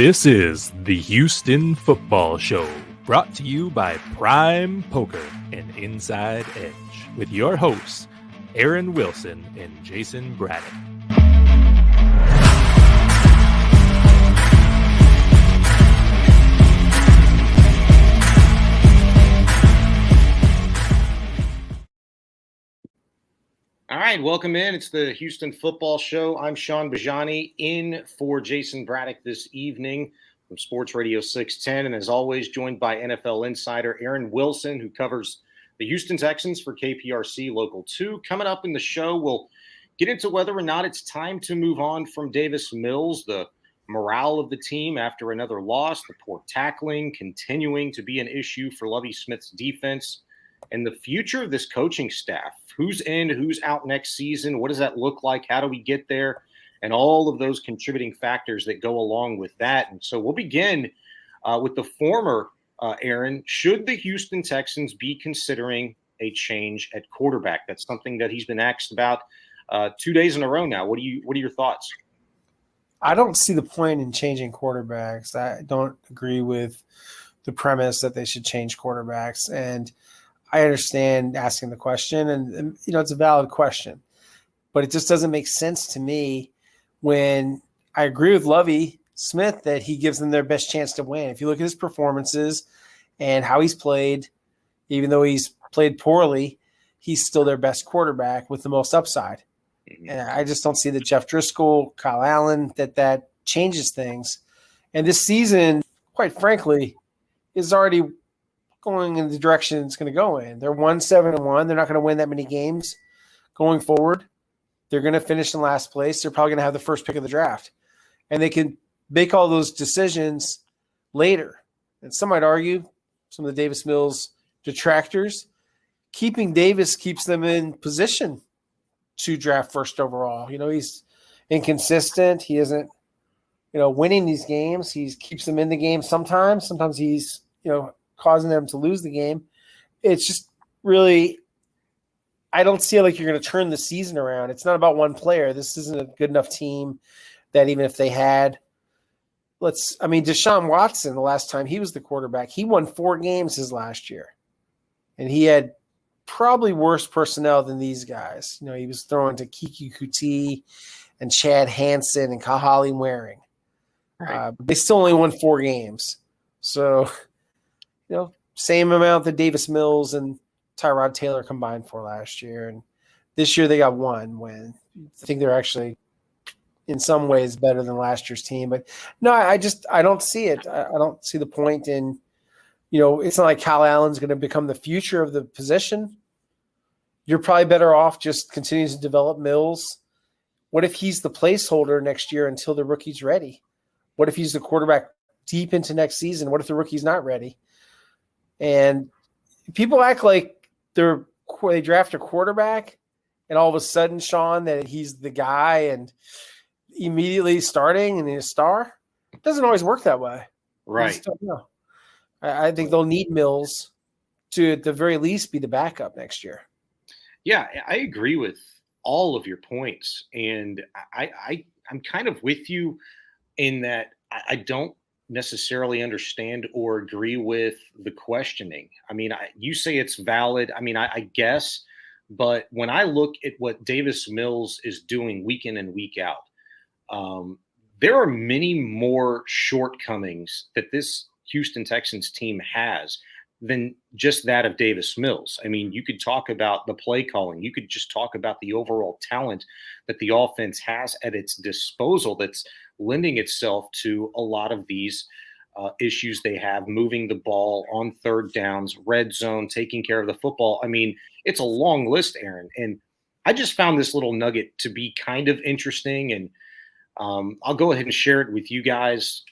This is the Houston Football Show, brought to you by Prime Poker and Inside Edge, with your hosts, Aaron Wilson and Jason Braddock. All right, welcome in. It's the Houston Football Show. I'm Shaun in for Jason Braddock this evening from Sports Radio 610. And as always, joined by NFL insider Aaron Wilson, who covers the Houston Texans for KPRC Local 2. Coming up in the show, we'll get into whether or not it's time to move on from Davis Mills, the morale of the team after another loss, the poor tackling continuing to be an issue for Lovie Smith's defense, and the future of this coaching staff. Who's in, who's out next season? What does that look like? How do we get there? And all of those contributing factors that go along with that. And so we'll begin with the former Aaron. Should the Houston Texans be considering a change at quarterback? That's something that he's been asked about 2 days in a row now. What are your thoughts? I don't see the point in changing quarterbacks. I don't agree with the premise that they should change quarterbacks. And I understand asking the question, and it's a valid question, but it just doesn't make sense to me when I agree with Lovie Smith that he gives them their best chance to win. If you look at his performances and how he's played, even though he's played poorly, he's still their best quarterback with the most upside. And I just don't see that Jeff Driscoll, Kyle Allen, that changes things. And this season, quite frankly, is already going in the direction it's going to go in. They're 1-7-1. They're not going to win that many games going forward. They're going to finish in last place. They're probably going to have the first pick of the draft. And they can make all those decisions later. And some might argue, some of the Davis Mills detractors, keeping Davis keeps them in position to draft first overall. He's inconsistent. He isn't, winning these games. He keeps them in the game sometimes. Sometimes he's, causing them to lose the game. It's just really, I don't see like you're going to turn the season around. It's not about one player. This isn't a good enough team that even if they had, Deshaun Watson, the last time he was the quarterback, he won 4 games his last year. And he had probably worse personnel than these guys. He was throwing to Kiki Kuti and Chad Hansen and Kahali Waring. Right. They still only won 4 games. So, same amount that Davis Mills and Tyrod Taylor combined for last year. And this year they got 1 win. I think they're actually in some ways better than last year's team. But no, I don't see it. I don't see the point in, it's not like Kyle Allen's going to become the future of the position. You're probably better off just continuing to develop Mills. What if he's the placeholder next year until the rookie's ready? What if he's the quarterback deep into next season? What if the rookie's not ready? And people act like they draft a quarterback and all of a sudden, Shaun, that he's the guy and immediately starting and he's a star. It doesn't always work that way. Right. I think they'll need Mills to at the very least be the backup next year. Yeah, I agree with all of your points. And I'm kind of with you in that I don't necessarily understand or agree with the questioning. You say it's valid. I guess, but when I look at what Davis Mills is doing week in and week out, there are many more shortcomings that this Houston Texans team has than just that of Davis Mills. You could talk about the play calling. You could just talk about the overall talent that the offense has at its disposal that's lending itself to a lot of these issues they have, moving the ball on third downs, red zone, taking care of the football. It's a long list, Aaron. And I just found this little nugget to be kind of interesting. And I'll go ahead and share it with you guys.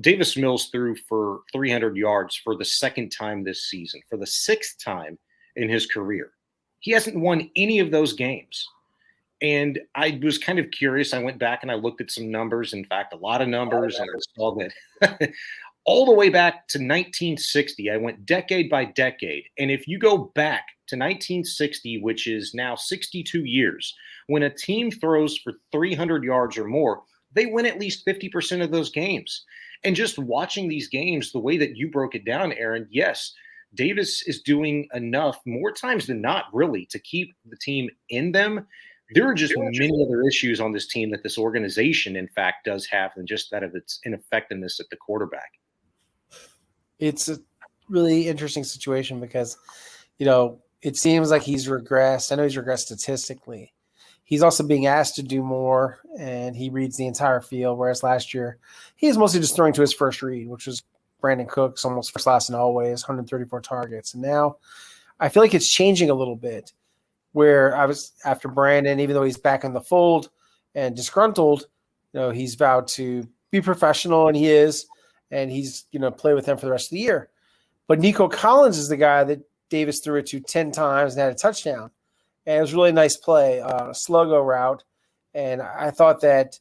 Davis Mills threw for 300 yards for the 2nd time this season, for the 6th time in his career. He hasn't won any of those games. And I was kind of curious. I went back and I looked at some numbers, in fact, a lot of numbers, and I saw that all the way back to 1960. I went decade by decade. And if you go back to 1960, which is now 62 years, when a team throws for 300 yards or more, they win at least 50% of those games. And just watching these games, the way that you broke it down, Aaron, yes, Davis is doing enough more times than not, really, to keep the team in them. There are just many other issues on this team that this organization, in fact, does have than just that of its ineffectiveness at the quarterback. It's a really interesting situation because, it seems like he's regressed. I know he's regressed statistically. He's also being asked to do more, and he reads the entire field, whereas last year he was mostly just throwing to his first read, which was Brandon Cooks, almost first, last, and always, 134 targets. And now I feel like it's changing a little bit, where I was after Brandon, even though he's back in the fold and disgruntled, he's vowed to be professional, and he is, and he's play with them for the rest of the year. But Nico Collins is the guy that Davis threw it to 10 times and had a touchdown. And it was a really nice play, a slow-go route. And I thought that,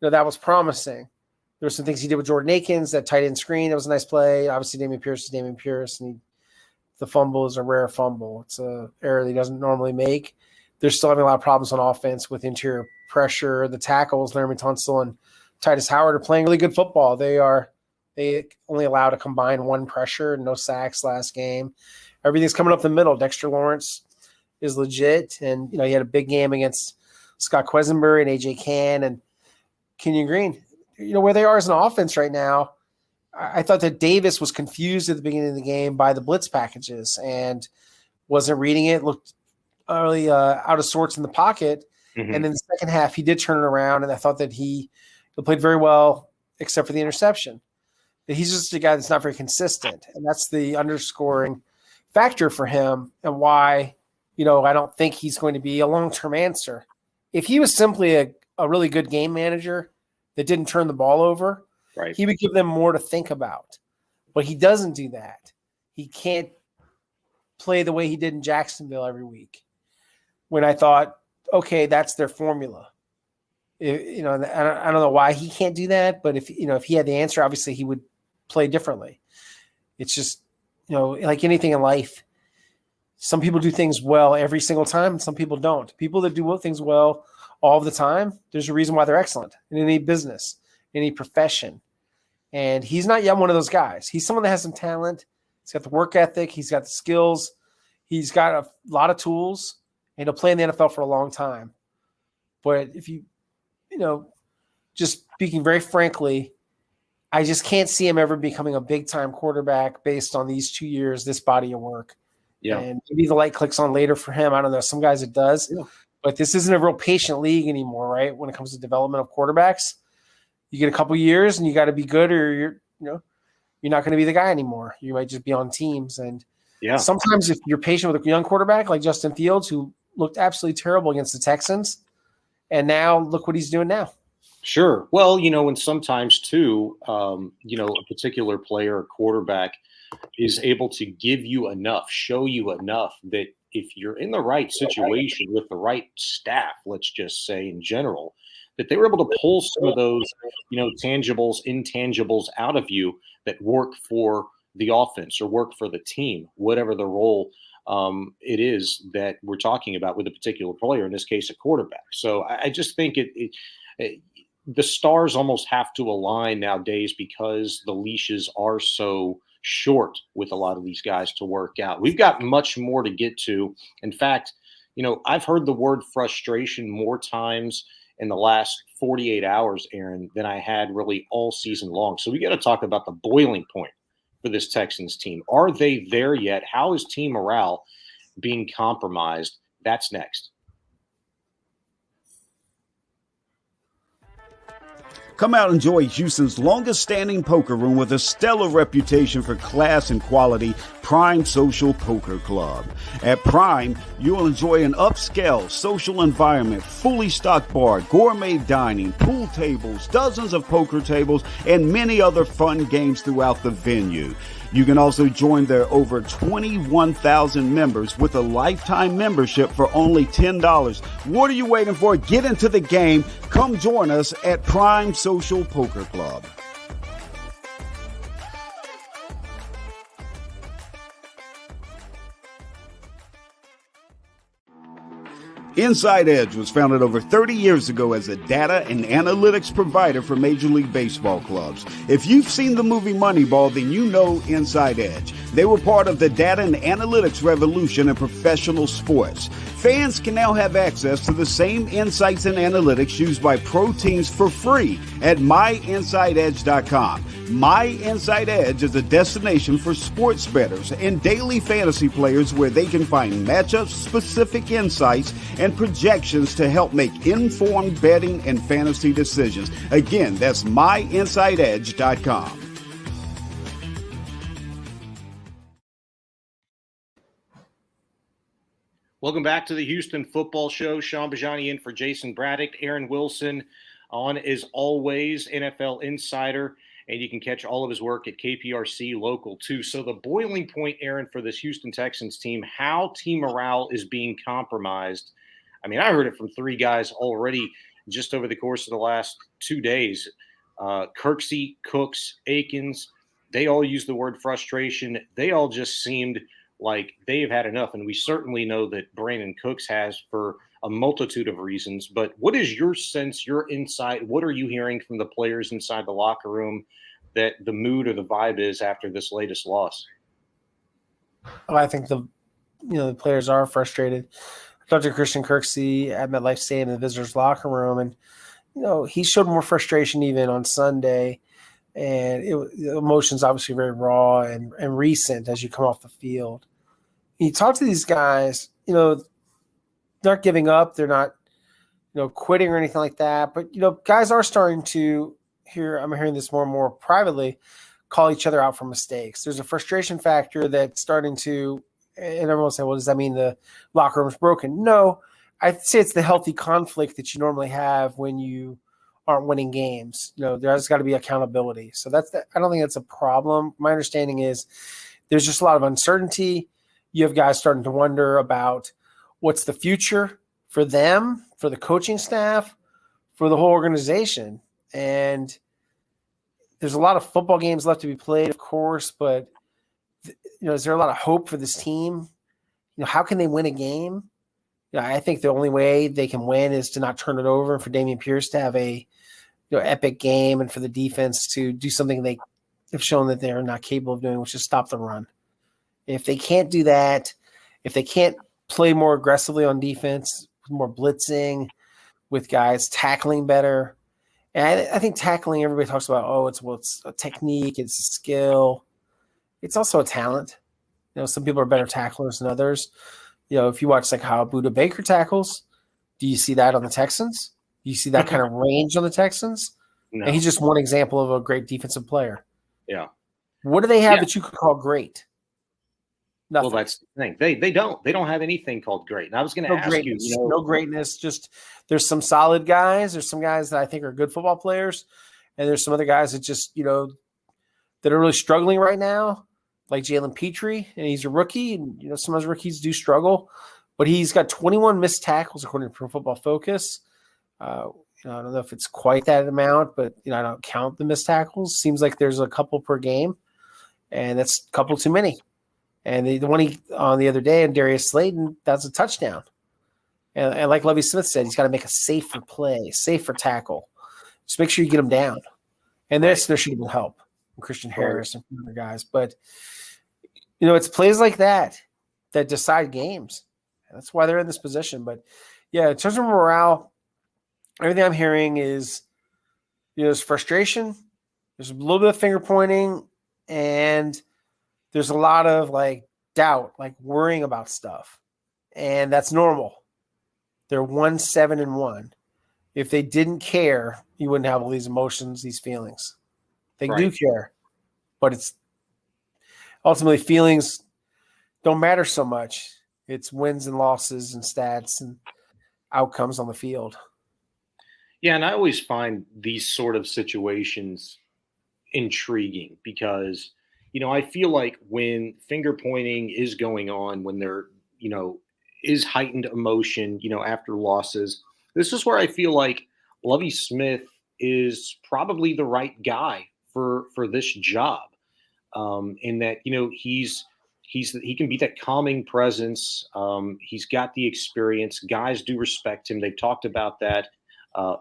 that was promising. There were some things he did with Jordan Akins, that tight end screen. That was a nice play. Obviously, Dameon Pierce is Dameon Pierce, and the fumble is a rare fumble. It's an error that he doesn't normally make. They're still having a lot of problems on offense with interior pressure. The tackles, Laramie Tunsil and Titus Howard, are playing really good football. They only allowed a combined one pressure, no sacks last game. Everything's coming up the middle. Dexter Lawrence is legit, and he had a big game against Scott Quesenberry and AJ Cann and Kenyon Green. Where they are as an offense right now, I thought that Davis was confused at the beginning of the game by the blitz packages and wasn't reading it, looked really out of sorts in the pocket. Mm-hmm. And in the second half, he did turn it around, and I thought that he played very well except for the interception. But he's just a guy that's not very consistent, and that's the underscoring factor for him and why I don't think he's going to be a long-term answer. If he was simply a really good game manager that didn't turn the ball over, right, he would give them more to think about. But he doesn't do that. He can't play the way he did in Jacksonville every week. When I thought, okay, that's their formula. I don't know why he can't do that, but if he had the answer, obviously he would play differently. It's just, like anything in life, some people do things well every single time, and some people don't. People that do things well all the time, there's a reason why they're excellent in any business, any profession. And he's not yet one of those guys. He's someone that has some talent. He's got the work ethic. He's got the skills. He's got a lot of tools, and he'll play in the NFL for a long time. But if just speaking very frankly, I just can't see him ever becoming a big-time quarterback based on these 2 years, this body of work. Yeah. And maybe the light clicks on later for him. I don't know. Some guys it does. Yeah. But this isn't a real patient league anymore, right? When it comes to development of quarterbacks, you get a couple years and you got to be good, or you're not going to be the guy anymore. You might just be on teams. And sometimes if you're patient with a young quarterback like Justin Fields, who looked absolutely terrible against the Texans, and now look what he's doing now. Sure. Well, and sometimes too, a particular player or quarterback is able to give you enough, show you enough that if you're in the right situation with the right staff, let's just say in general, that they were able to pull some of those, tangibles, intangibles out of you that work for the offense or work for the team, whatever the role it is that we're talking about with a particular player, in this case, a quarterback. So I just think the stars almost have to align nowadays because the leashes are so short with a lot of these guys to work out. We've got much more to get to. In fact, I've heard the word frustration more times in the last 48 hours, Aaron, than I had really all season long. So we got to talk about the boiling point for this Texans team. Are they there yet? How is team morale being compromised? That's next. Come out and enjoy Houston's longest-standing poker room with a stellar reputation for class and quality, Prime Social Poker Club. At Prime, you will enjoy an upscale social environment, fully stocked bar, gourmet dining, pool tables, dozens of poker tables, and many other fun games throughout the venue. You can also join their over 21,000 members with a lifetime membership for only $10. What are you waiting for? Get into the game. Come join us at Prime Social Poker Club. Inside Edge was founded over 30 years ago as a data and analytics provider for Major League Baseball clubs. If you've seen the movie Moneyball, then you know Inside Edge. They were part of the data and analytics revolution in professional sports. Fans can now have access to the same insights and analytics used by pro teams for free at myinsideedge.com. My Inside Edge is a destination for sports bettors and daily fantasy players where they can find matchup-specific insights and projections to help make informed betting and fantasy decisions. Again, that's myinsideedge.com. Welcome back to the Houston Football Show. Shaun Bajani in for Jason Braddock. Aaron Wilson on, as always, NFL Insider. And you can catch all of his work at KPRC Local 2. So the boiling point, Aaron, for this Houston Texans team, how team morale is being compromised. I mean, I heard it from three guys already just over the course of the last 2 days. Kirksey, Cooks, Akins, they all used the word frustration. They all just seemed like they've had enough. And we certainly know that Brandon Cooks has for a multitude of reasons. But what is your sense, your insight? What are you hearing from the players inside the locker room that the mood or the vibe is after this latest loss? Well, I think the players are frustrated. I talked to Christian Kirksey at MetLife Stadium in the visitors' locker room, and he showed more frustration even on Sunday. And the emotions obviously very raw and recent as you come off the field. You talk to these guys, they're not giving up. They're not, quitting or anything like that. But, guys are starting to I'm hearing this more and more privately, call each other out for mistakes. There's a frustration factor that's starting to, and everyone will say, well, does that mean the locker room's broken? No, I'd say it's the healthy conflict that you normally have when you aren't winning games. There's got to be accountability. So I don't think that's a problem. My understanding is there's just a lot of uncertainty. You have guys starting to wonder about what's the future for them, for the coaching staff, for the whole organization. And there's a lot of football games left to be played, of course, but is there a lot of hope for this team? How can they win a game? I think the only way they can win is to not turn it over, and for Dameon Pierce to have a epic game, and for the defense to do something they have shown that they're not capable of doing, which is stop the run. If they can't do that, if they can't play more aggressively on defense, more blitzing, with guys tackling better, and I think tackling, everybody talks about, it's a technique, it's a skill. It's also a talent. Some people are better tacklers than others. If you watch how Budda Baker tackles, do you see that on the Texans? Do you see that kind of range on the Texans? No. And he's just one example of a great defensive player. Yeah. What do they have that you could call great? Nothing. Well, that's the thing. They don't have anything called great. And I was going to ask greatness, you, no greatness. Just there's some solid guys. There's some guys that I think are good football players, and there's some other guys that just that are really struggling right now, like Jalen Petrie, and he's a rookie, and some of those rookies do struggle, but he's got 21 missed tackles according to Pro Football Focus. I don't know if it's quite that amount, but I don't count the missed tackles. Seems like there's a couple per game, and that's a couple too many. And the one he on the other day, and Darius Slayton, that's a touchdown. And like Lovie Smith said, he's got to make a safer play, safer tackle. Just make sure you get him down. And there should have been help from Christian Harris and from other guys. But, it's plays like that decide games. And that's why they're in this position. But, yeah, in terms of morale, everything I'm hearing is, there's frustration. There's a little bit of finger pointing, and there's a lot of doubt, worrying about stuff. And that's normal. They're 1-7-1. If they didn't care, you wouldn't have all these emotions, these feelings. They do care. But it's ultimately feelings don't matter so much. It's wins and losses and stats and outcomes on the field. Yeah, and I always find these sort of situations intriguing because I feel like when finger pointing is going on, when there, is heightened emotion, after losses, this is where I feel like Lovie Smith is probably the right guy for this job. In that, he's he can be that calming presence. He's got the experience. Guys do respect him. They've talked about that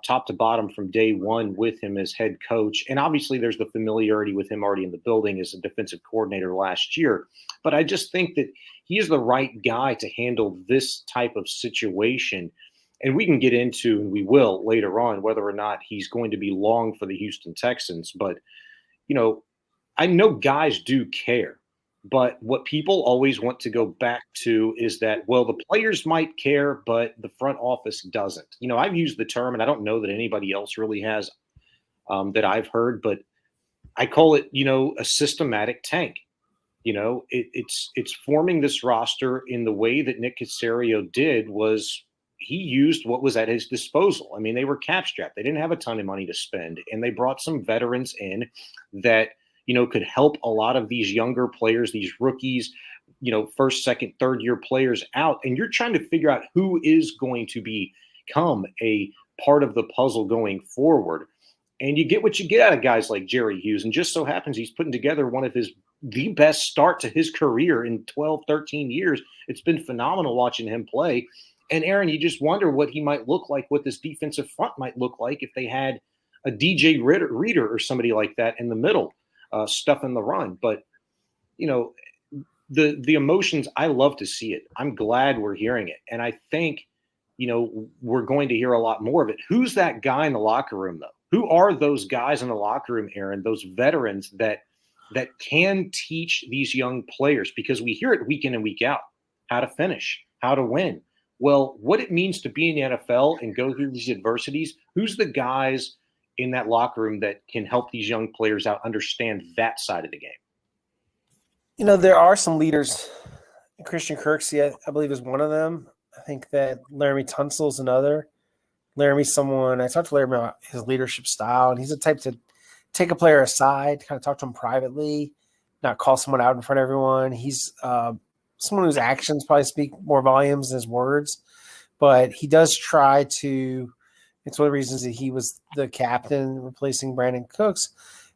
top to bottom from day one with him as head coach. And obviously there's the familiarity with him already in the building as a defensive coordinator last year. But I just think that he is the right guy to handle this type of situation. And we can get into, and we will later on, whether or not he's going to be long for the Houston Texans. But, I know guys do care. But what people always want to go back to is that, well, the players might care, but the front office doesn't. I've used the term, and I don't know that anybody else really has that I've heard, but I call it, a systematic tank. It's forming this roster in the way that Nick Caserio did was he used what was at his disposal. I mean, they were cap strapped. They didn't have a ton of money to spend, and they brought some veterans in that could help a lot of these younger players, these rookies, first, second, third year players out. And you're trying to figure out who is going to become a part of the puzzle going forward. And you get what you get out of guys like Jerry Hughes. And just so happens he's putting together one of the best start to his career in 12, 13 years. It's been phenomenal watching him play. And Aaron, you just wonder what he might look like, what this defensive front might look like if they had a DJ Reader or somebody like that in the middle. Stuff in the run. But, the emotions, I love to see it. I'm glad we're hearing it. And I think, we're going to hear a lot more of it. Who's that guy in the locker room, though? Who are those guys in the locker room, Aaron, those veterans that can teach these young players? Because we hear it week in and week out, how to finish, how to win. Well, what it means to be in the NFL and go through these adversities, who's the guys in that locker room that can help these young players out understand that side of the game? There are some leaders. Christian Kirksey, I believe, is one of them. I think that Laramie Tunsil is another. Laramie's someone, I talked to Laramie about his leadership style, and he's the type to take a player aside, kind of talk to him privately, not call someone out in front of everyone. He's someone whose actions probably speak more volumes than his words, but he does try to. It's one of the reasons that he was the captain replacing Brandon Cooks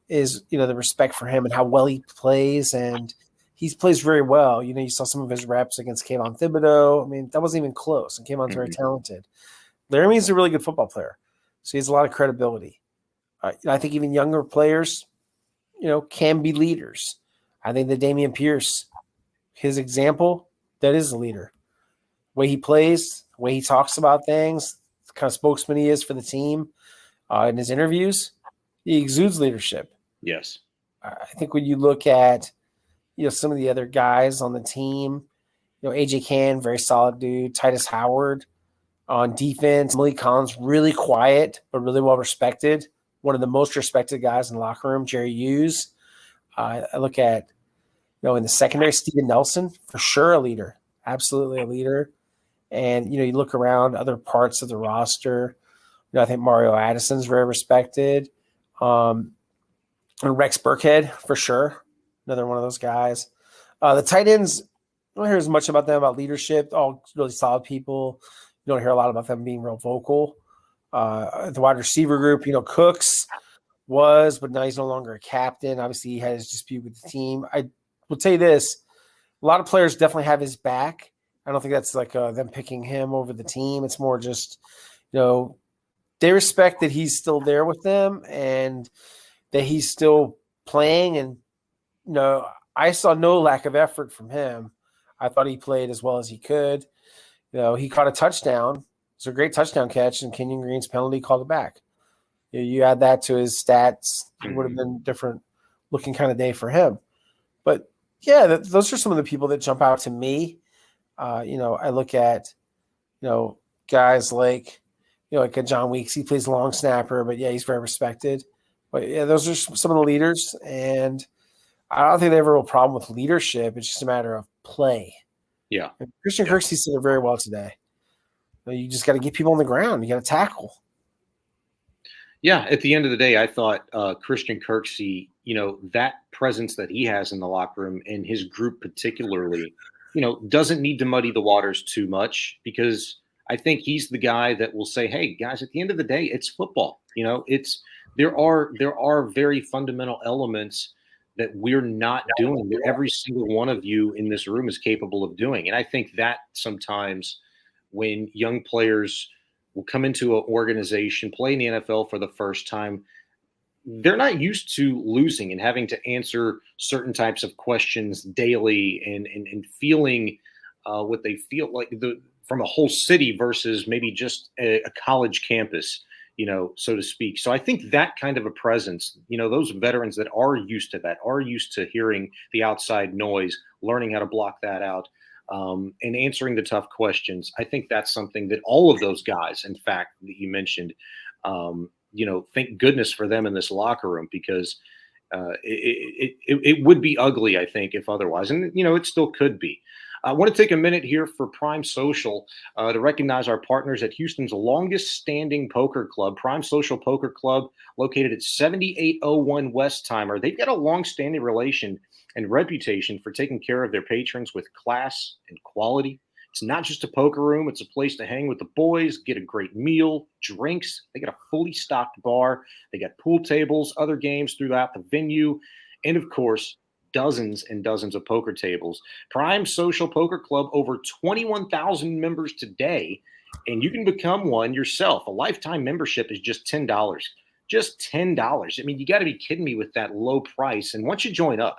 is, the respect for him and how well he plays. And he plays very well. You saw some of his reps against Kayvon Thibodeau. I mean, that wasn't even close. And Kayvon's very talented. Laramie's a really good football player. So he has a lot of credibility. I think even younger players, can be leaders. I think that Dameon Pierce, his example, that is a leader. The way he plays, the way he talks about things, kind of spokesman he is for the team in his interviews, he exudes leadership. Yes. I think when you look at, some of the other guys on the team, AJ Cann, very solid dude, Titus Howard on defense, Malik Collins, really quiet, but really well respected. One of the most respected guys in the locker room, Jerry Hughes. I look at, in the secondary, Steven Nelson, for sure a leader, absolutely a leader. And, you look around other parts of the roster, I think Mario Addison's very respected. And Rex Burkhead, for sure, another one of those guys. The tight ends, I don't hear as much about them, about leadership, all really solid people. You don't hear a lot about them being real vocal. The wide receiver group, Cooks was, but now he's no longer a captain. Obviously, he had his dispute with the team. I will tell you this, a lot of players definitely have his back. I don't think that's like them picking him over the team. It's more just, they respect that he's still there with them and that he's still playing. And, I saw no lack of effort from him. I thought he played as well as he could. He caught a touchdown. It's a great touchdown catch, and Kenyon Green's penalty called it back. You add that to his stats, it would have been a different looking kind of day for him. But, yeah, those are some of the people that jump out to me. I look at, guys like, like a John Weeks. He plays long snapper, but, yeah, he's very respected. But, yeah, those are some of the leaders. And I don't think they have a real problem with leadership. It's just a matter of play. Yeah. And Christian Kirksey said it very well today. You just got to get people on the ground. You got to tackle. Yeah, at the end of the day, I thought Christian Kirksey, that presence that he has in the locker room and his group particularly, doesn't need to muddy the waters too much, because I think he's the guy that will say, hey, guys, at the end of the day, it's football. There are very fundamental elements that we're not doing, that every single one of you in this room is capable of doing. And I think that sometimes when young players will come into an organization, play in the NFL for the first time, they're not used to losing and having to answer certain types of questions daily and feeling what they feel like from a whole city versus maybe just a college campus, so to speak. So I think that kind of a presence, those veterans that are used to that, are used to hearing the outside noise, learning how to block that out, and answering the tough questions. I think that's something that all of those guys, in fact, that you mentioned, thank goodness for them in this locker room, because it would be ugly, I think, if otherwise. And, it still could be. I want to take a minute here for Prime Social to recognize our partners at Houston's longest standing poker club, Prime Social Poker Club, located at 7801 Westheimer. They've got a long-standing relation and reputation for taking care of their patrons with class and quality. It's not just a poker room. It's a place to hang with the boys, get a great meal, drinks. They got a fully stocked bar. They got pool tables, other games throughout the venue, and, of course, dozens and dozens of poker tables. Prime Social Poker Club, over 21,000 members today, and you can become one yourself. A lifetime membership is just $10. Just $10. I mean, you got to be kidding me with that low price. And once you join up,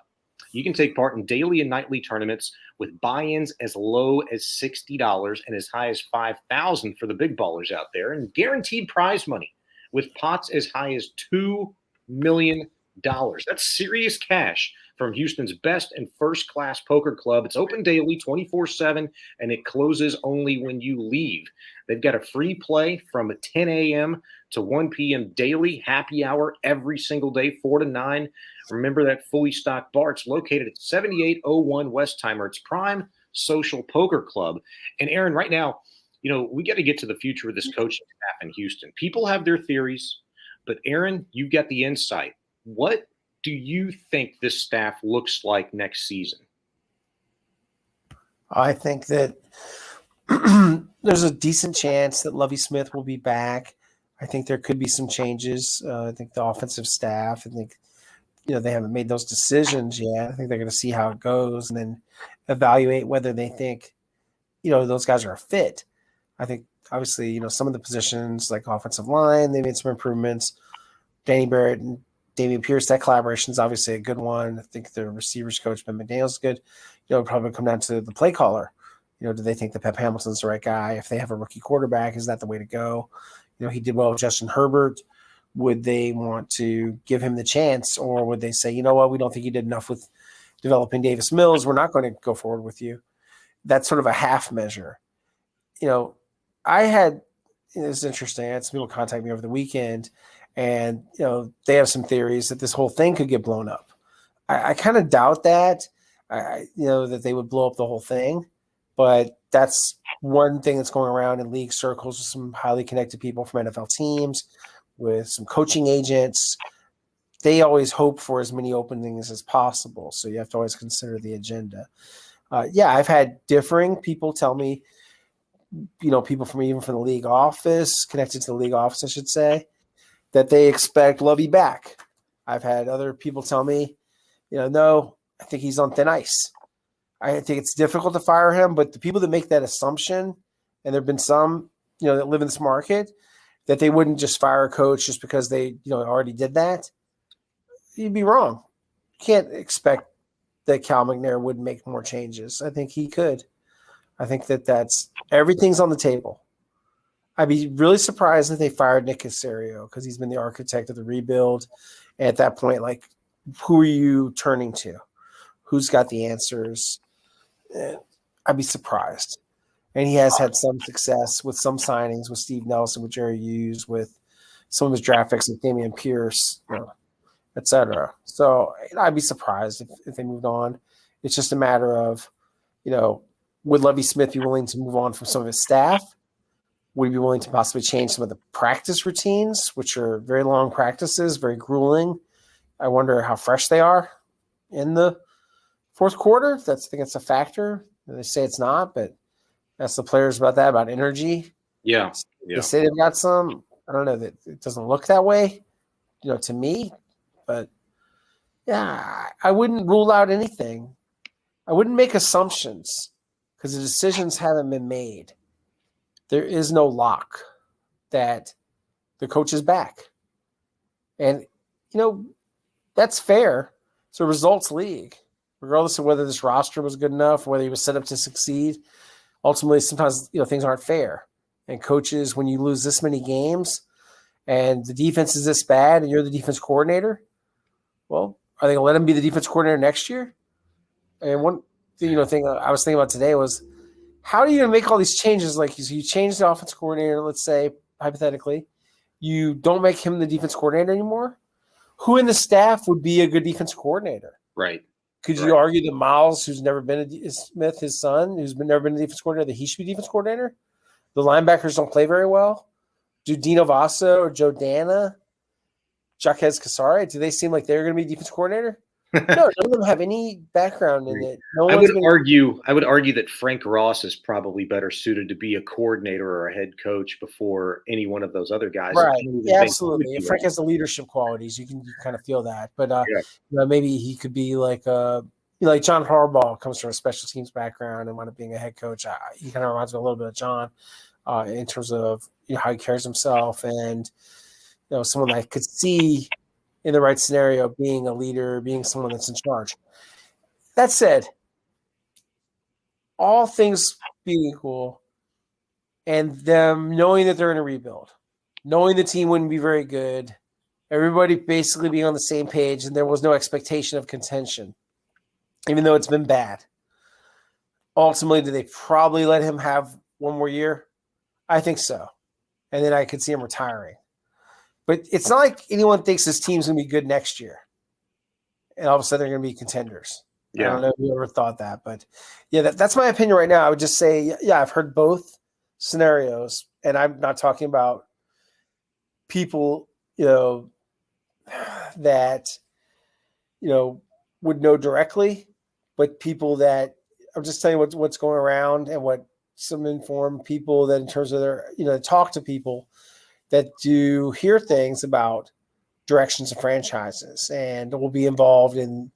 you can take part in daily and nightly tournaments with buy-ins as low as $60 and as high as $5,000 for the big ballers out there, and guaranteed prize money with pots as high as $2 million. That's serious cash from Houston's best and first-class poker club. It's open daily, 24/7, and it closes only when you leave. They've got a free play from 10 a.m. to 1 p.m. daily, happy hour every single day, 4 to 9. Remember that fully stocked bar. It's located at 7801 Westheimer. It's Prime Social Poker Club. And, Aaron, right now, we got to get to the future of this coaching staff in Houston. People have their theories, but, Aaron, you've got the insight. What do you think this staff looks like next season? I think that there's a decent chance that Lovie Smith will be back. I think there could be some changes. I think the offensive staff, I think, they haven't made those decisions yet. I think they're going to see how it goes and then evaluate whether they think, those guys are a fit. I think, obviously, some of the positions like offensive line, they made some improvements. Danny Barrett and Damian Pierce, that collaboration is obviously a good one. I think the receivers coach, Ben McDaniels, is good. It'll probably come down to the play caller. Do they think that Pep Hamilton's the right guy? If they have a rookie quarterback, is that the way to go? He did well with Justin Herbert. Would they want to give him the chance, or would they say, you know what, we don't think you did enough with developing Davis Mills. We're not going to go forward with you. That's sort of a half measure. It's interesting. I had some people contact me over the weekend, and, they have some theories that this whole thing could get blown up. I kind of doubt that, that they would blow up the whole thing. But that's one thing that's going around in league circles with some highly connected people from NFL teams, with some coaching agents. They always hope for as many openings as possible. So you have to always consider the agenda. I've had differing people tell me, people from the league office, connected to the league office, I should say, that they expect Lovie back. I've had other people tell me, no, I think he's on thin ice. I think it's difficult to fire him, but the people that make that assumption, and there have been some, that live in this market, that they wouldn't just fire a coach just because they, already did that, you'd be wrong. You can't expect that Cal McNair would make more changes. I think he could. I think that's everything's on the table. I'd be really surprised if they fired Nick Caserio, because he's been the architect of the rebuild. And at that point, who are you turning to? Who's got the answers? I'd be surprised. And he has had some success with some signings, with Steve Nelson, with Jerry Hughes, with some of his draft picks, with Damian Pierce, et cetera. So I'd be surprised if they moved on. It's just a matter of, would Lovie Smith be willing to move on from some of his staff? Would he be willing to possibly change some of the practice routines, which are very long practices, very grueling? I wonder how fresh they are in the fourth quarter. I think it's a factor. They say it's not, but ask the players about that, about energy. Yeah. They say they've got some. I don't know, that it doesn't look that way, to me. But Yeah, I wouldn't rule out anything. I wouldn't make assumptions because the decisions haven't been made. There is no lock that the coach is back. And, that's fair. It's a results league, regardless of whether this roster was good enough, whether he was set up to succeed. Ultimately, sometimes, things aren't fair. And coaches, when you lose this many games and the defense is this bad and you're the defense coordinator, well, are they going to let him be the defense coordinator next year? And one thing I was thinking about today was, how are you going to make all these changes? Like, you change the offense coordinator, let's say, hypothetically, you don't make him the defense coordinator anymore. Who in the staff would be a good defense coordinator? Right. Could you argue that Miles, who's never been Smith, his son, never been a defense coordinator, that he should be defense coordinator? The linebackers don't play very well. Do Dino Vaso or Joe Dana, Jaquez Casare, do they seem like they're going to be defense coordinator? No, none of them have any background in it. I would argue that Frank Ross is probably better suited to be a coordinator or a head coach before any one of those other guys. Right. Yeah, absolutely. Frank has the leadership qualities. You can kind of feel that. But maybe he could be like like John Harbaugh comes from a special teams background and wound up being a head coach. He kind of reminds me a little bit of John in terms of how he carries himself and someone that I could see in the right scenario being a leader, being someone that's in charge. That said, all things being equal, and them knowing that they're in a rebuild, knowing the team wouldn't be very good, everybody basically being on the same page, and there was no expectation of contention, even though it's been bad. Ultimately, do they probably let him have one more year? I think so. And then I could see him retiring. But it's not like anyone thinks this team's going to be good next year. And all of a sudden they're going to be contenders. Yeah. I don't know if you ever thought that. But, that's my opinion right now. I would just say, I've heard both scenarios. And I'm not talking about people, that, would know directly. But people that – I'm just telling you what's going around and what some informed people that in terms of their – talk to people – that do hear things about directions of franchises and will be involved in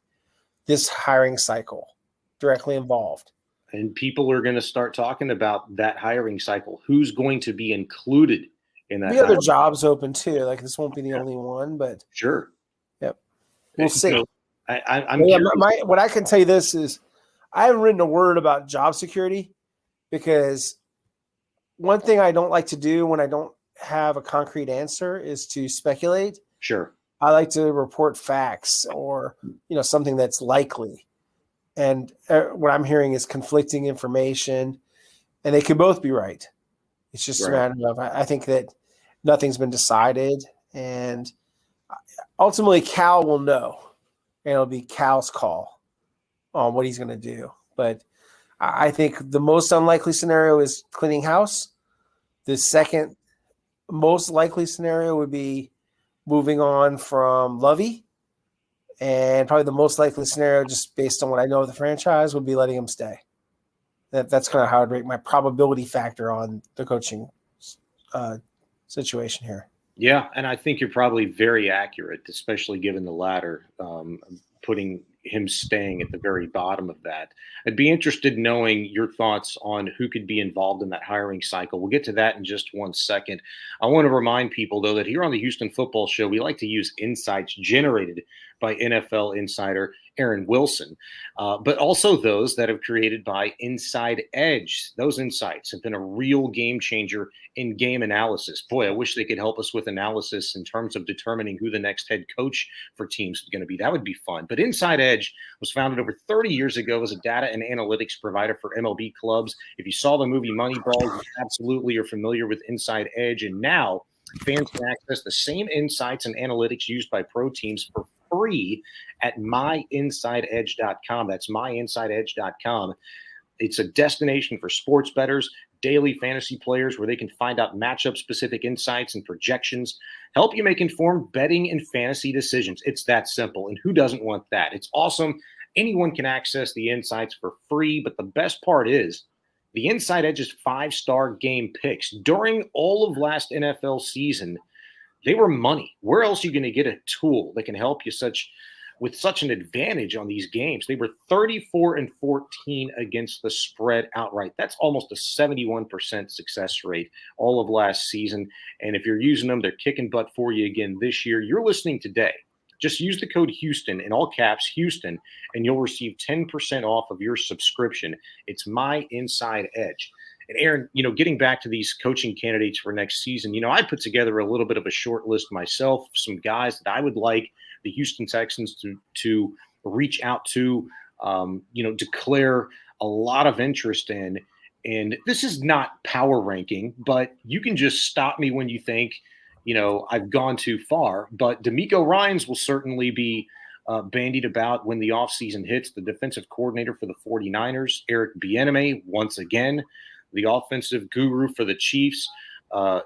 this hiring cycle, directly involved. And people are going to start talking about that hiring cycle. Who's going to be included in that? The other jobs open too. Like this won't be the only one, but sure. Yep. We'll see. I'm what I can tell you this is I haven't written a word about job security because one thing I don't like to do when I don't have a concrete answer is to speculate. Sure. I like to report facts or, something that's likely. And what I'm hearing is conflicting information and they can both be right. It's just a matter of, I think that nothing's been decided and ultimately Cal will know and it'll be Cal's call on what he's going to do. But I think the most unlikely scenario is cleaning house. The second most likely scenario would be moving on from Lovey. And probably the most likely scenario, just based on what I know of the franchise, would be letting him stay. That's kind of how I'd rate my probability factor on the coaching situation here. Yeah, and I think you're probably very accurate, especially given the latter, putting him staying at the very bottom of that. I'd be interested in knowing your thoughts on who could be involved in that hiring cycle. We'll get to that in just 1 second. I want to remind people, though, that here on the Houston Football Show, we like to use insights generated by NFL insider Aaron Wilson, but also those that have created by Inside Edge. Those insights have been a real game changer in game analysis. Boy, I wish they could help us with analysis in terms of determining who the next head coach for teams is going to be. That would be fun. But Inside Edge was founded over 30 years ago as a data and analytics provider for MLB clubs. If you saw the movie Moneyball, you absolutely are familiar with Inside Edge. And now fans can access the same insights and analytics used by pro teams for free at myinsideedge.com. That's myinsideedge.com. It's a destination for sports bettors, daily fantasy players, where they can find out matchup-specific insights and projections, help you make informed betting and fantasy decisions. It's that simple, and who doesn't want that? It's awesome. Anyone can access the insights for free, but the best part is the Inside Edge's 5-star game picks during all of last NFL season, they were money. Where else are you going to get a tool that can help you with such an advantage on these games. They were 34-14 against the spread outright. That's almost a 71% success rate all of last season. And if you're using them, they're kicking butt for you again this year. You're listening today. Just use the code Houston in all caps, Houston, and you'll receive 10% off of your subscription. It's My Inside Edge. And Aaron, getting back to these coaching candidates for next season, I put together a little bit of a short list myself, some guys that I would like the Houston Texans to reach out to, declare a lot of interest in. And this is not power ranking, but you can just stop me when you think, I've gone too far. But DeMeco Ryans will certainly be bandied about when the offseason hits. The defensive coordinator for the 49ers, Eric Bieniemy, once again. The offensive guru for the Chiefs,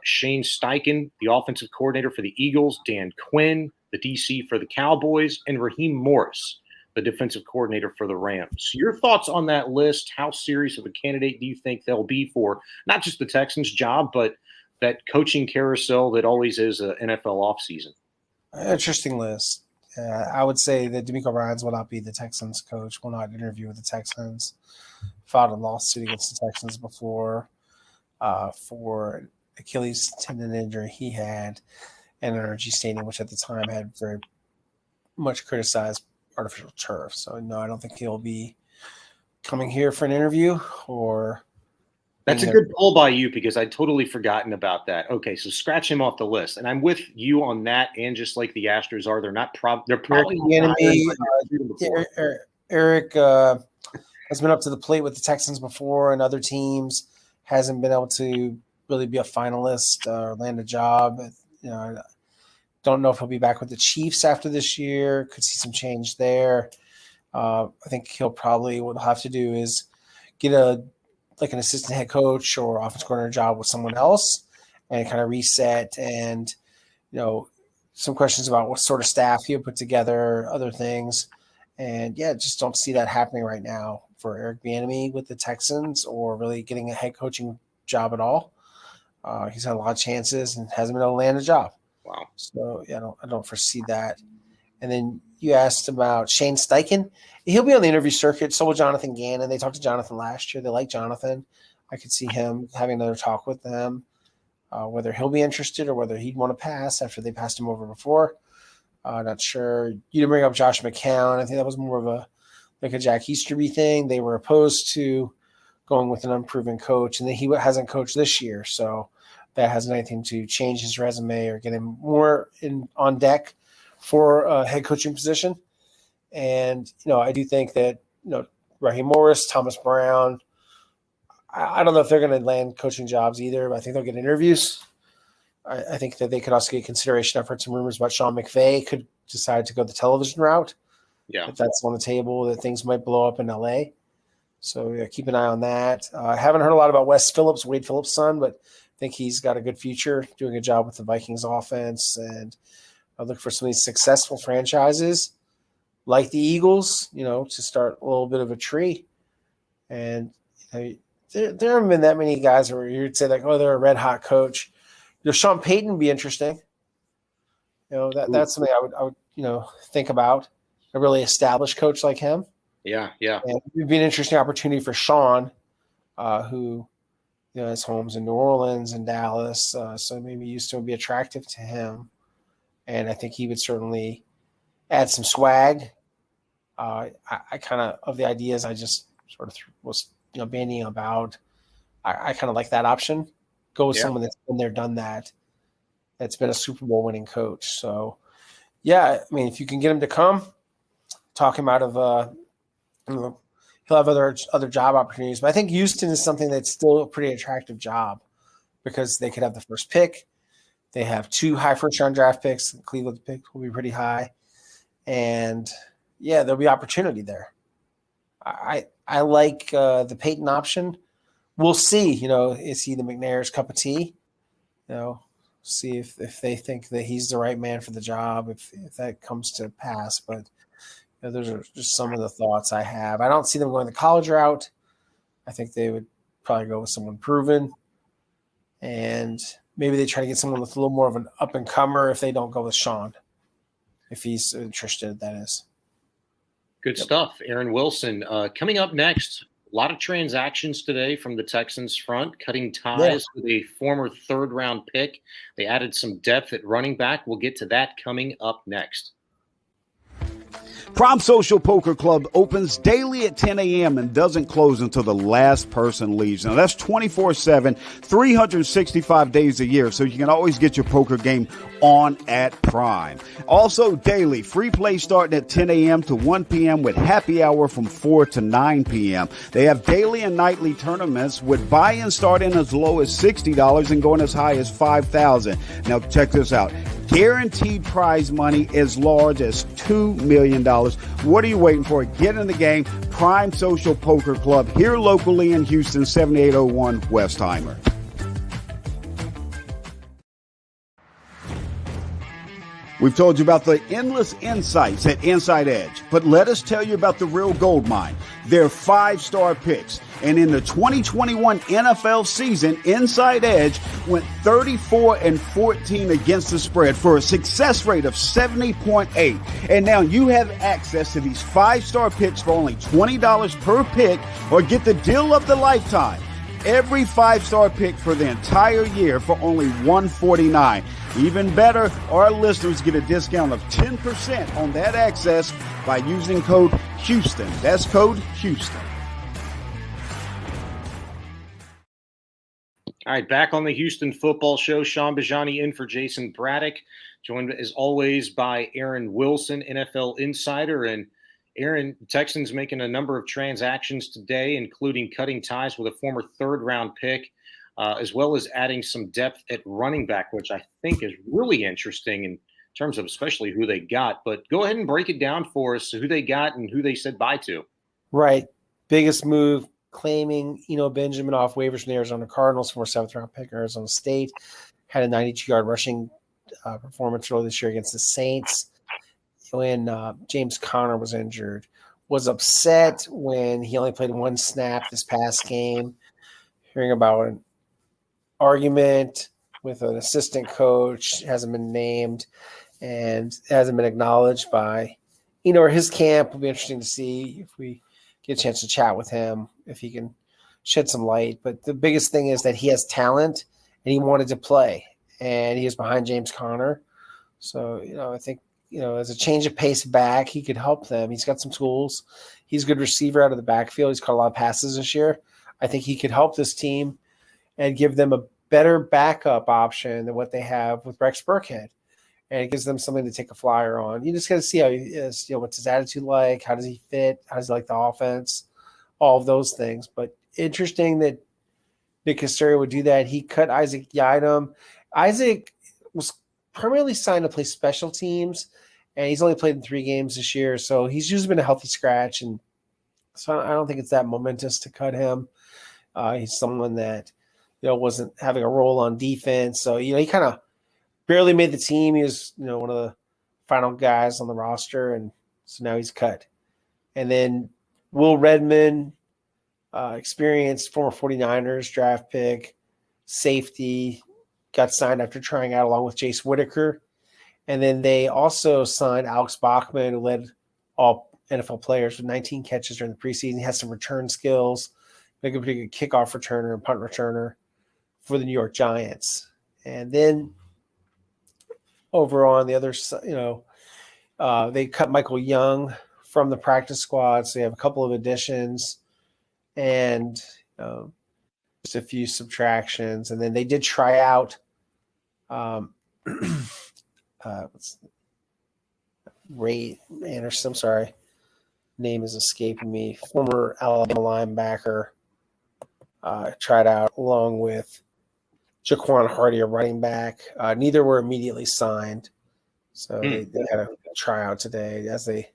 Shane Steichen, the offensive coordinator for the Eagles, Dan Quinn, the DC for the Cowboys, and Raheem Morris, the defensive coordinator for the Rams. Your thoughts on that list? How serious of a candidate do you think they'll be for not just the Texans' job, but that coaching carousel that always is an NFL offseason? Interesting list. I would say that DeMeco Ryans will not be the Texans coach, will not interview with the Texans. Filed a lawsuit against the Texans before for Achilles tendon injury he had at Energy Stadium, which at the time had very much criticized artificial turf. So, no, I don't think he'll be coming here for an interview or – That's a good pull by you because I'd totally forgotten about that. Okay, so scratch him off the list. And I'm with you on that, and just like the Astros are, they're probably Eric has been up to the plate with the Texans before and other teams, hasn't been able to really be a finalist or land a job. I don't know if he'll be back with the Chiefs after this year. Could see some change there. I think he'll probably what he'll have to do is get an assistant head coach or offense coordinator job with someone else and kind of reset and, some questions about what sort of staff he'll put together, other things. And, just don't see that happening right now for Eric Bieniemy with the Texans or really getting a head coaching job at all. He's had a lot of chances and hasn't been able to land a job. Wow. So, I don't foresee that. And then you asked about Shane Steichen. He'll be on the interview circuit. So will Jonathan Gannon. They talked to Jonathan last year. They like Jonathan. I could see him having another talk with them, whether he'll be interested or whether he'd want to pass after they passed him over before. Not sure. You didn't bring up Josh McCown. I think that was more of a Jack Easterby thing. They were opposed to going with an unproven coach, and then he hasn't coached this year. So that hasn't anything to change his resume or get him more on deck for a head coaching position. And, I do think that, Raheem Morris, Thomas Brown, I don't know if they're going to land coaching jobs either, but I think they'll get interviews. I think that they could also get consideration. I've heard some rumors about Sean McVay could decide to go the television route. Yeah. If that's on the table, that things might blow up in LA. So keep an eye on that. I haven't heard a lot about Wade Phillips' son, but I think he's got a good future, doing a job with the Vikings offense. And I look for some of these successful franchises like the Eagles, to start a little bit of a tree. And there haven't been that many guys where you'd say like, oh, they're a red hot coach. Sean Payton would be interesting. That's something I would think about, a really established coach like him. Yeah. And it would be an interesting opportunity for Shaun, who has homes in New Orleans and Dallas, so maybe Houston would be attractive to him. And I think he would certainly add some swag. I kind of the ideas I just sort of was bandying about. I kind of like that option. Go with someone that's been there, done that. That's been a Super Bowl winning coach. So, if you can get him to come, talk him out of he'll have other job opportunities. But I think Houston is something that's still a pretty attractive job because they could have the first pick. They have 2 high first-round draft picks. The Cleveland pick will be pretty high. And, there'll be opportunity there. I like the Peyton option. We'll see, is he the McNair's cup of tea? See if they think that he's the right man for the job, if that comes to pass. But those are just some of the thoughts I have. I don't see them going the college route. I think they would probably go with someone proven. And maybe they try to get someone with a little more of an up-and-comer if they don't go with Shaun, if he's interested, that is. Good stuff. Aaron Wilson. Coming up next, a lot of transactions today from the Texans front, cutting ties with a former third-round pick. They added some depth at running back. We'll get to that coming up next. Prime Social Poker Club opens daily at 10 a.m. and doesn't close until the last person leaves. Now, that's 24/7, 365 days a year, so you can always get your poker game on at Prime. Also, daily, free play starting at 10 a.m. to 1 p.m. with happy hour from 4 to 9 p.m. They have daily and nightly tournaments with buy-in starting as low as $60 and going as high as $5,000. Now, check this out. Guaranteed prize money as large as $2 million. What are you waiting for? Get in the game. Prime Social Poker Club here locally in Houston, 7801 Westheimer. We've told you about the endless insights at Inside Edge, but let us tell you about the real gold mine. They're 5-star picks. And in the 2021 NFL season, Inside Edge went 34-14 against the spread for a success rate of 70.8. And now you have access to these 5-star picks for only $20 per pick, or get the deal of the lifetime. Every 5-star pick for the entire year for only $149. Even better, our listeners get a discount of 10% on that access by using code Houston. That's code Houston. All right, back on the Houston Football Show. Shaun Bajani in for Jason Braddock, joined as always by Aaron Wilson, NFL insider. And Aaron, Texans making a number of transactions today, including cutting ties with a former third-round pick, as well as adding some depth at running back, which I think is really interesting in terms of especially who they got. But go ahead and break it down for us, who they got and who they said bye to. Right. Biggest move, claiming Benjamin off waivers from the Arizona Cardinals, former 7th-round pick, Arizona State. Had a 92-yard rushing performance earlier this year against the Saints when James Conner was injured. Was upset when he only played one snap this past game. Hearing about an argument with an assistant coach, hasn't been named and hasn't been acknowledged by or his camp. It'll be interesting to see if we get a chance to chat with him, if he can shed some light. But the biggest thing is that he has talent and he wanted to play, and he is behind James Conner. So, I think, as a change of pace back, he could help them. He's got some tools. He's a good receiver out of the backfield. He's caught a lot of passes this year. I think he could help this team and give them a better backup option than what they have with Rex Burkhead. And it gives them something to take a flyer on. You just got to see how he is, what's his attitude like, how does he fit, how does he like the offense, all of those things. But interesting that Nick Caserio would do that. He cut Isaac Yiadom. Isaac was primarily signed to play special teams, and he's only played in 3 games this year, so he's usually been a healthy scratch, and so I don't think it's that momentous to cut him. He's someone that wasn't having a role on defense, so he kind of barely made the team. He was one of the final guys on the roster, and so now he's cut. And then Will Redmond, experienced former 49ers draft pick, safety, got signed after trying out along with Jace Whitaker. And then they also signed Alex Bachman, who led all NFL players with 19 catches during the preseason. He has some return skills, like a pretty good kickoff returner and punt returner for the New York Giants. And then over on the other side, they cut Michael Young from the practice squad. So they have a couple of additions and just a few subtractions. And then they did try out Ray Anderson. I'm sorry. Name is escaping me. Former Alabama linebacker tried out along with Jaquan Hardy, a running back. Neither were immediately signed. So they had a tryout today, as they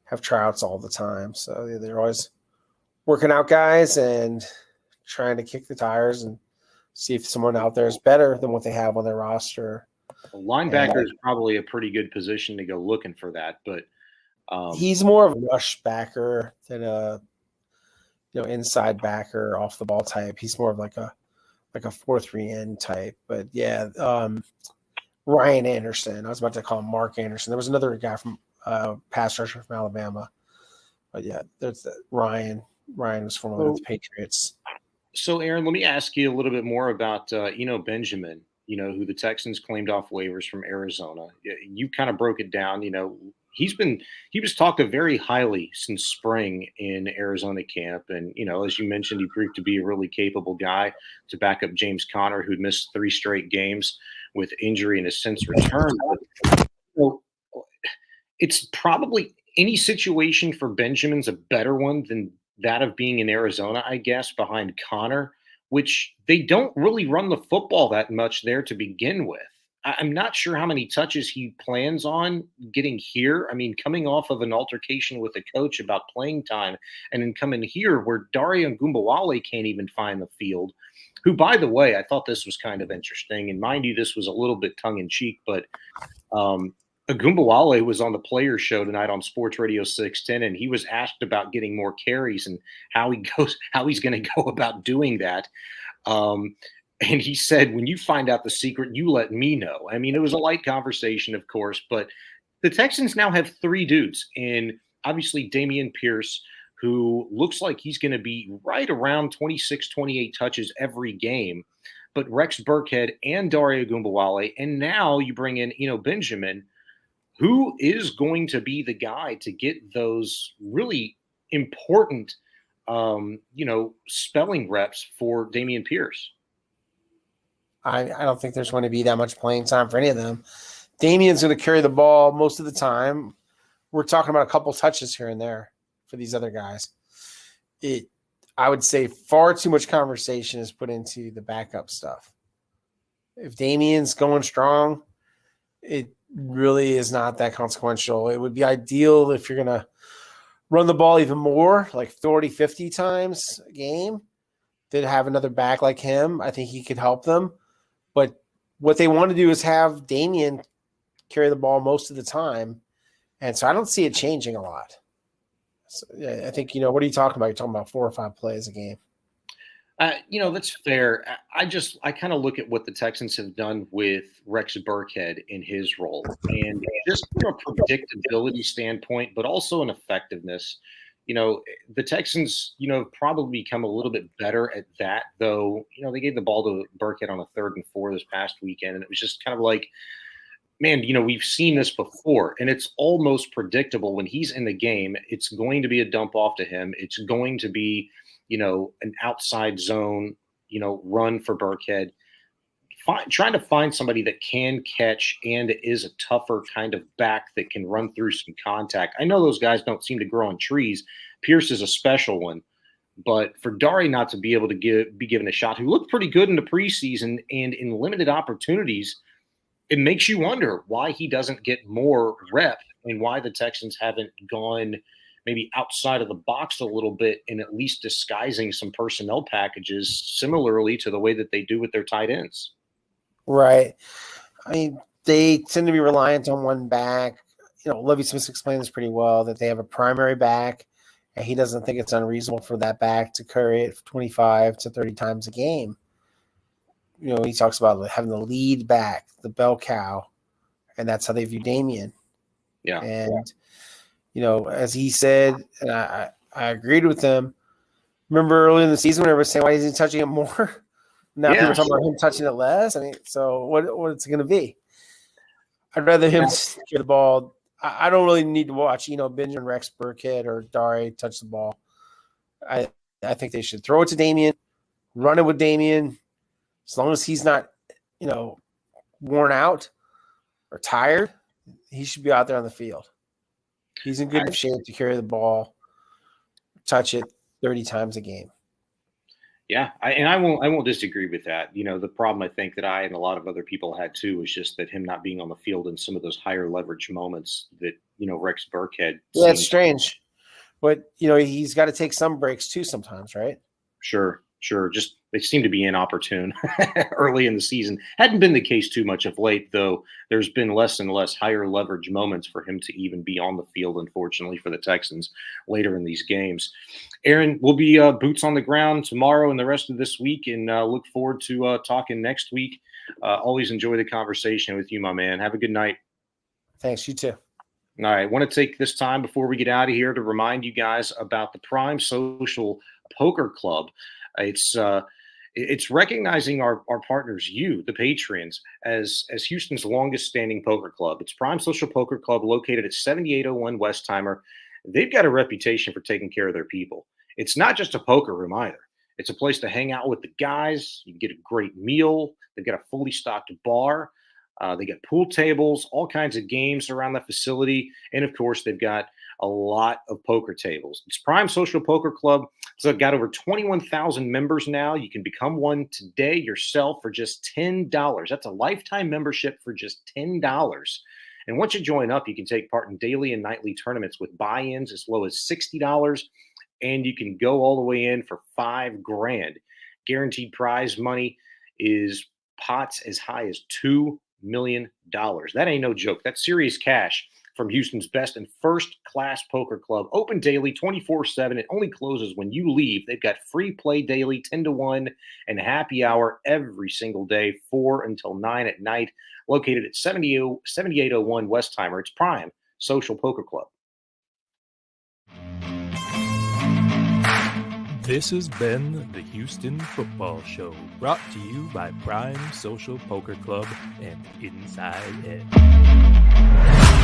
have tryouts all the time. So they're always working out guys and trying to kick the tires and see if someone out there is better than what they have on their roster. Well, linebacker is probably a pretty good position to go looking for that, but he's more of a rush backer than a inside backer, off the ball type. He's more of like a 4-3 end type. But yeah, Ryan Anderson. I was about to call him Mark Anderson. There was another guy from pass rusher from Alabama But yeah, there's Ryan. Ryan was formerly with the Patriots. So, Aaron, let me ask you a little bit more about Benjamin. Who the Texans claimed off waivers from Arizona. You kind of broke it down. He was talked of very highly since spring in Arizona camp, and as you mentioned, he proved to be a really capable guy to back up James Conner, who'd missed 3 straight games with injury and has since returned. But, it's probably any situation for Benjamin's a better one than that of being in Arizona, I guess, behind Connor, which they don't really run the football that much there to begin with. I'm not sure how many touches he plans on getting here. I mean, coming off of an altercation with a coach about playing time and then coming here where Dario Ngumbawale can't even find the field, who, by the way, I thought this was kind of interesting. And mind you, this was a little bit tongue-in-cheek, but Agumbawale was on the Players Show tonight on Sports Radio 610, and he was asked about getting more carries and how he's going to go about doing that. And he said, when you find out the secret, you let me know. I mean, it was a light conversation, of course, but the Texans now have 3 dudes, and obviously Dameon Pierce, who looks like he's going to be right around 26, 28 touches every game, but Rex Burkhead and Dario Agumbawale, and now you bring in Benjamin, who is going to be the guy to get those really important, spelling reps for Dameon Pierce? I don't think there's going to be that much playing time for any of them. Damien's going to carry the ball most of the time. We're talking about a couple touches here and there for these other guys. I would say far too much conversation is put into the backup stuff. If Damien's going strong, it really is not that consequential. It would be ideal if you're going to run the ball even more, like 40, 50 times a game, to have another back like him. I think he could help them. But what they want to do is have Dameon carry the ball most of the time. And so I don't see it changing a lot. So, I think, what are you talking about? You're talking about 4 or 5 plays a game. That's fair. I kind of look at what the Texans have done with Rex Burkhead in his role, and just from a predictability standpoint, but also an effectiveness. The Texans, have probably become a little bit better at that, though. They gave the ball to Burkhead on a 3rd and 4 this past weekend, and it was just kind of like, man, we've seen this before, and it's almost predictable when he's in the game. It's going to be a dump off to him. It's going to be an outside zone, run for Burkhead. Trying to find somebody that can catch and is a tougher kind of back that can run through some contact. I know those guys don't seem to grow on trees. Pierce is a special one. But for Dari not to be able to be given a shot, who looked pretty good in the preseason and in limited opportunities, it makes you wonder why he doesn't get more rep and why the Texans haven't gone maybe outside of the box a little bit and at least disguising some personnel packages similarly to the way that they do with their tight ends. Right. I mean, they tend to be reliant on one back. Lovie Smith explained this pretty well, that they have a primary back, and he doesn't think it's unreasonable for that back to carry it 25 to 30 times a game. He talks about having the lead back, the bell cow, and that's how they view Dameon. Yeah. And, as he said, and I agreed with him. Remember early in the season when everyone was saying, why isn't he touching it more? Now people are talking about him touching it less. I mean, so what's it going to be? I'd rather him get the ball. I don't really need to watch, Benjamin, Rex Burkhead, or Dari touch the ball. I think they should throw it to Dameon, run it with Dameon. As long as he's not, worn out or tired, he should be out there on the field. He's in good shape to carry the ball, touch it 30 times a game. Yeah, I won't disagree with that. The problem I think that I and a lot of other people had too was just that him not being on the field in some of those higher leverage moments that Rex Burkhead. Yeah, it's strange, but he's got to take some breaks too sometimes, right? Sure. Just they seem to be inopportune early in the season. Hadn't been the case too much of late, though. There's been less and less higher leverage moments for him to even be on the field, unfortunately, for the Texans later in these games. Aaron, we'll be boots on the ground tomorrow and the rest of this week, and look forward to talking next week. Always enjoy the conversation with you, my man. Have a good night. Thanks. You too. All right. I want to take this time before we get out of here to remind you guys about the Prime Social Poker Club. It's recognizing our partners, you, the patrons, as Houston's longest standing poker club. It's Prime Social Poker Club located at 7801 Westheimer. They've got a reputation for taking care of their people. It's not just a poker room either. It's a place to hang out with the guys. You can get a great meal. They've got a fully stocked bar. They got pool tables, all kinds of games around the facility. And of course, they've got a lot of poker tables. It's Prime Social Poker Club. So I've got over 21,000 members now. You can become one today yourself for just $10. That's a lifetime membership for just $10. And once you join up, you can take part in daily and nightly tournaments with buy-ins as low as $60. And you can go all the way in for $5,000. Guaranteed prize money is pots as high as $2 million. That ain't no joke. That's serious cash from Houston's best and first-class poker club. Open daily, 24/7. It only closes when you leave. They've got free play daily, 10 to 1, and happy hour every single day, 4 until 9 at night. Located at 7801 Westheimer. It's Prime Social Poker Club. This has been the Houston Football Show, brought to you by Prime Social Poker Club and Inside Edge.